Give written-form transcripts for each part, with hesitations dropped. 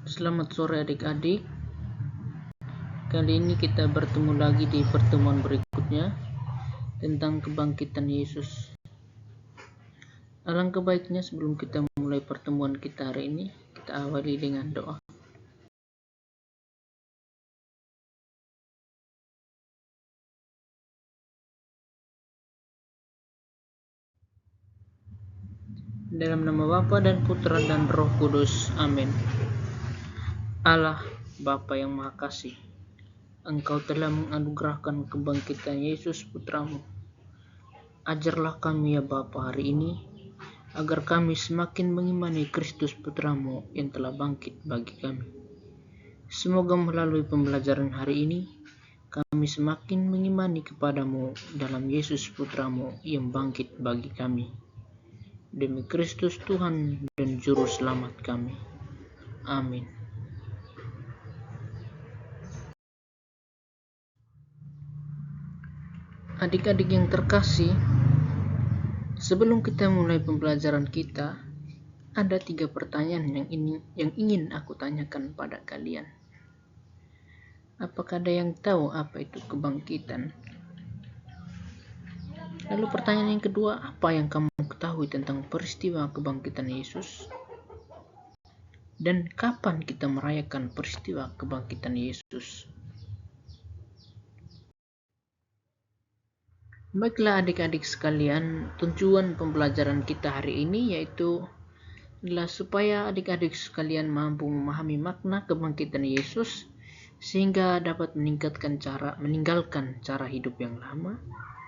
Selamat sore adik-adik. Kali ini kita bertemu lagi di pertemuan berikutnya tentang kebangkitan Yesus. Alangkah baiknya sebelum kita mulai pertemuan kita hari ini, kita awali dengan doa. Dalam nama Bapa dan Putra dan Roh Kudus. Amin. Allah, Bapa yang Maha Kasih, Engkau telah menganugerahkan kebangkitan Yesus Putramu. Ajarlah kami ya Bapa hari ini, agar kami semakin mengimani Kristus Putramu yang telah bangkit bagi kami. Semoga melalui pembelajaran hari ini, kami semakin mengimani kepadamu dalam Yesus Putramu yang bangkit bagi kami. Demi Kristus Tuhan dan Juru Selamat kami. Amin. Adik-adik yang terkasih, sebelum kita mulai pembelajaran kita, ada 3 pertanyaan yang ingin aku tanyakan pada kalian. Apakah ada yang tahu apa itu kebangkitan? Lalu pertanyaan yang kedua, apa yang kamu ketahui tentang peristiwa kebangkitan Yesus? Dan kapan kita merayakan peristiwa kebangkitan Yesus? Baiklah adik-adik sekalian, tujuan pembelajaran kita hari ini yaitu adalah supaya adik-adik sekalian mampu memahami makna kebangkitan Yesus sehingga dapat meninggalkan cara hidup yang lama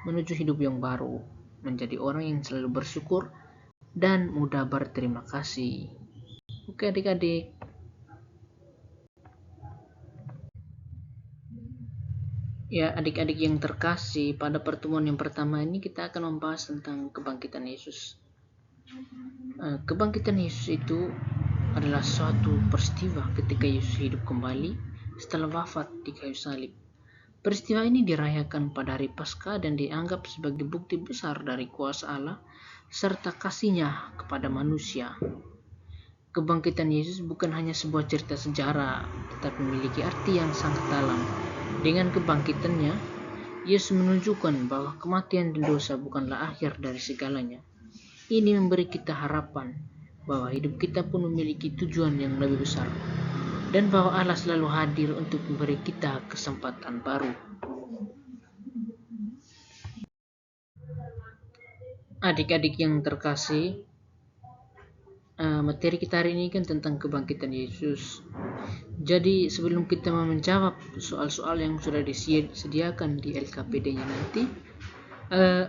menuju hidup yang baru, menjadi orang yang selalu bersyukur dan mudah berterima kasih. Oke adik-adik. Ya adik-adik yang terkasih, pada pertemuan yang pertama ini kita akan membahas tentang kebangkitan Yesus. Kebangkitan Yesus itu adalah suatu peristiwa ketika Yesus hidup kembali setelah wafat di kayu salib. Peristiwa ini dirayakan pada hari Paskah dan dianggap sebagai bukti besar dari kuasa Allah serta kasih-Nya kepada manusia. Kebangkitan Yesus bukan hanya sebuah cerita sejarah, tetapi memiliki arti yang sangat dalam. Dengan kebangkitannya, Yesus menunjukkan bahwa kematian dan dosa bukanlah akhir dari segalanya. Ini memberi kita harapan bahwa hidup kita pun memiliki tujuan yang lebih besar, dan bahwa Allah selalu hadir untuk memberi kita kesempatan baru. Adik-adik yang terkasih, materi kita hari ini kan tentang kebangkitan Yesus. Jadi sebelum kita menjawab soal-soal yang sudah disediakan di LKPD-nya nanti,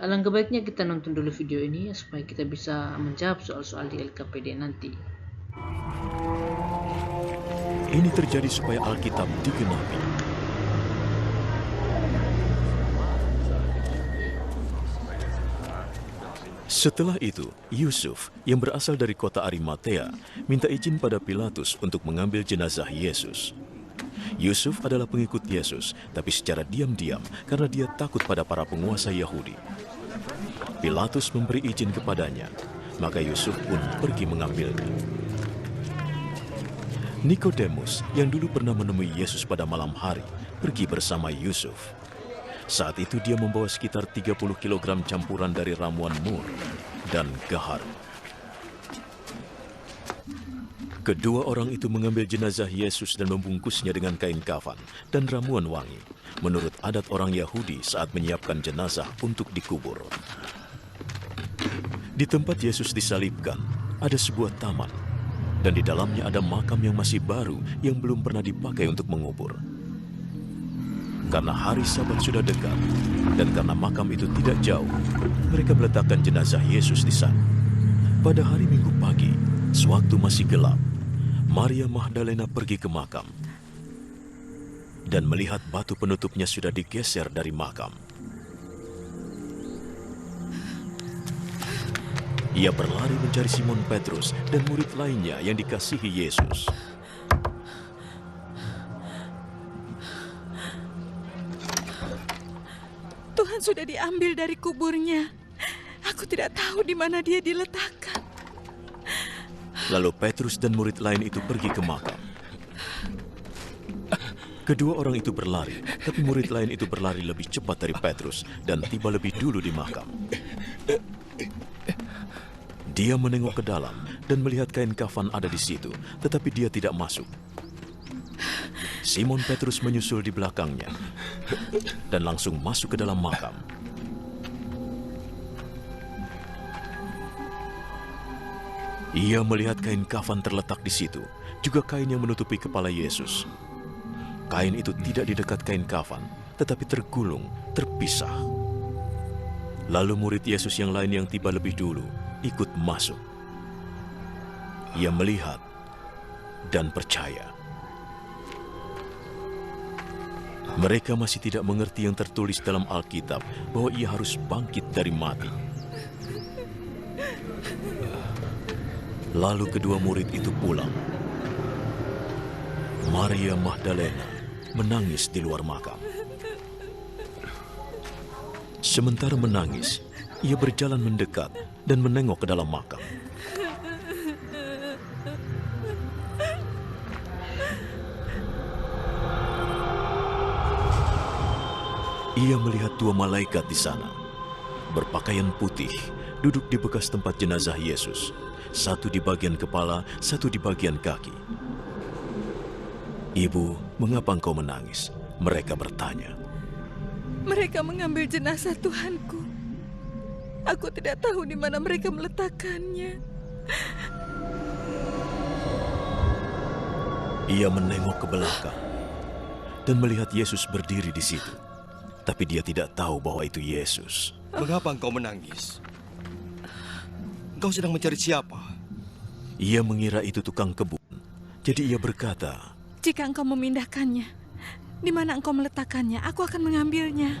alangkah baiknya kita nonton dulu video ini supaya kita bisa menjawab soal-soal di LKPD nanti. Ini terjadi supaya Alkitab digenapi. Setelah itu, Yusuf yang berasal dari kota Arimatea minta izin pada Pilatus untuk mengambil jenazah Yesus. Yusuf adalah pengikut Yesus, tapi secara diam-diam karena dia takut pada para penguasa Yahudi. Pilatus memberi izin kepadanya, maka Yusuf pun pergi mengambilnya. Nikodemus yang dulu pernah menemui Yesus pada malam hari pergi bersama Yusuf. Saat itu dia membawa sekitar 30 kg campuran dari ramuan mur dan gaharu. Kedua orang itu mengambil jenazah Yesus dan membungkusnya dengan kain kafan dan ramuan wangi, menurut adat orang Yahudi saat menyiapkan jenazah untuk dikubur. Di tempat Yesus disalibkan, ada sebuah taman, dan di dalamnya ada makam yang masih baru yang belum pernah dipakai untuk mengubur. Karena hari Sabat sudah dekat, dan karena makam itu tidak jauh, mereka meletakkan jenazah Yesus di sana. Pada hari Minggu pagi, sewaktu masih gelap, Maria Magdalena pergi ke makam dan melihat batu penutupnya sudah digeser dari makam. Ia berlari mencari Simon Petrus dan murid lainnya yang dikasihi Yesus. Tuhan sudah diambil dari kuburnya. Aku tidak tahu di mana dia diletakkan. Lalu Petrus dan murid lain itu pergi ke makam. Kedua orang itu berlari, tapi murid lain itu berlari lebih cepat dari Petrus dan tiba lebih dulu di makam. Dia menengok ke dalam dan melihat kain kafan ada di situ, tetapi dia tidak masuk. Simon Petrus menyusul di belakangnya dan langsung masuk ke dalam makam. Ia melihat kain kafan terletak di situ, juga kain yang menutupi kepala Yesus. Kain itu tidak di dekat kain kafan, tetapi tergulung, terpisah. Lalu murid Yesus yang lain yang tiba lebih dulu ikut masuk. Ia melihat dan percaya. Mereka masih tidak mengerti yang tertulis dalam Alkitab bahwa ia harus bangkit dari mati. Lalu kedua murid itu pulang. Maria Magdalena menangis di luar makam. Sementara menangis, ia berjalan mendekat dan menengok ke dalam makam. Ia melihat dua malaikat di sana, berpakaian putih, duduk di bekas tempat jenazah Yesus. Satu di bagian kepala, satu di bagian kaki. "Ibu, mengapa engkau menangis?" mereka bertanya. Mereka mengambil jenazah Tuhanku. Aku tidak tahu di mana mereka meletakkannya. Ia menengok ke belakang dan melihat Yesus berdiri di situ. Tapi dia tidak tahu bahwa itu Yesus. Mengapa engkau menangis? Engkau sedang mencari siapa? Ia mengira itu tukang kebun. Jadi ia berkata, Jika engkau memindahkannya, di mana engkau meletakkannya, aku akan mengambilnya.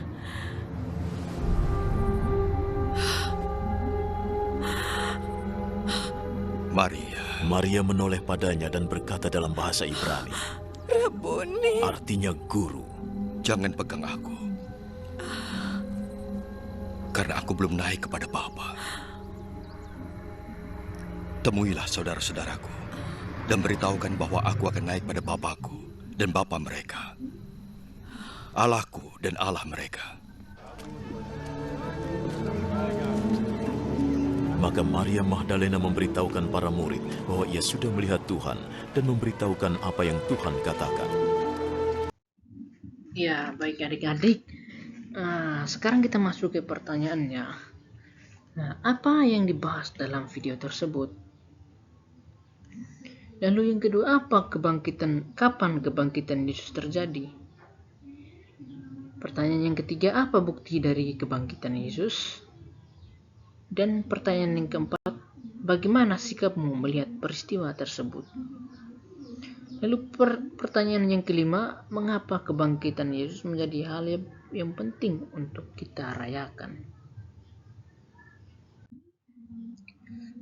Maria menoleh padanya dan berkata dalam bahasa Ibrani, Rabuni. artinya guru. Jangan pegang aku, karena aku belum naik kepada Bapa. Temuilah saudara-saudaraku dan beritahukan bahwa aku akan naik pada Bapakku dan Bapa mereka, Allahku dan Allah mereka. Maka Maria Magdalena memberitahukan para murid bahwa ia sudah melihat Tuhan dan memberitahukan apa yang Tuhan katakan. Ya, baik adik-adik. Sekarang kita masuk ke pertanyaannya. Apa yang dibahas dalam video tersebut? Lalu yang kedua, kapan kebangkitan Yesus terjadi? Pertanyaan yang ketiga, apa bukti dari kebangkitan Yesus? Dan pertanyaan yang keempat, bagaimana sikapmu melihat peristiwa tersebut? Lalu pertanyaan yang kelima, mengapa kebangkitan Yesus menjadi hal yang penting untuk kita rayakan?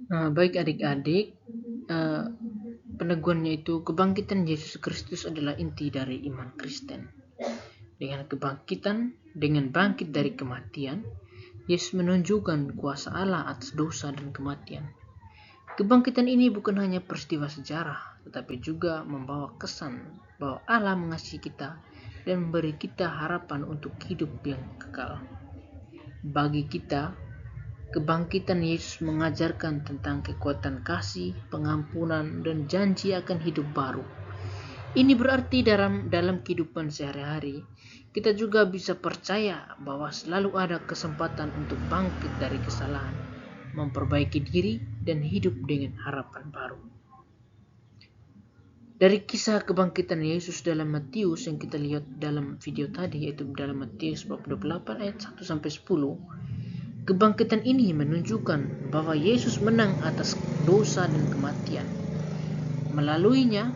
Baik adik-adik, peneguhannya itu kebangkitan Yesus Kristus adalah inti dari iman Kristen. Dengan bangkit dari kematian, Yesus menunjukkan kuasa Allah atas dosa dan kematian. Kebangkitan ini bukan hanya peristiwa sejarah, tetapi juga membawa kesan bahwa Allah mengasihi kita dan memberi kita harapan untuk hidup yang kekal. Bagi kita, kebangkitan Yesus mengajarkan tentang kekuatan kasih, pengampunan, dan janji akan hidup baru. Ini berarti dalam kehidupan sehari-hari, kita juga bisa percaya bahwa selalu ada kesempatan untuk bangkit dari kesalahan, memperbaiki diri, dan hidup dengan harapan baru. Dari kisah kebangkitan Yesus dalam Matius yang kita lihat dalam video tadi, yaitu dalam Matius bab 28 ayat 1-10, kebangkitan ini menunjukkan bahwa Yesus menang atas dosa dan kematian. Melaluinya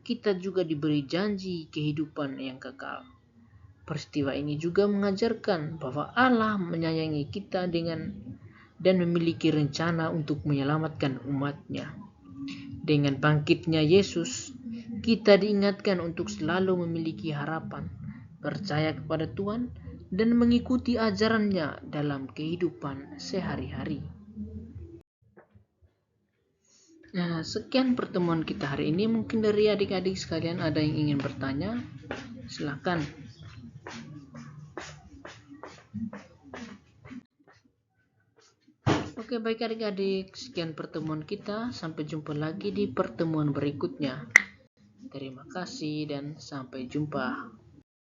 kita juga diberi janji kehidupan yang kekal. Peristiwa ini juga mengajarkan bahwa Allah menyayangi kita dan memiliki rencana untuk menyelamatkan umat-Nya. Dengan bangkitnya Yesus, kita diingatkan untuk selalu memiliki harapan, percaya kepada Tuhan, dan mengikuti ajarannya dalam kehidupan sehari-hari. Nah, sekian pertemuan kita hari ini. Mungkin dari adik-adik sekalian ada yang ingin bertanya, silakan. Oke, baik adik-adik, sekian pertemuan kita. Sampai jumpa lagi di pertemuan berikutnya. Terima kasih dan sampai jumpa.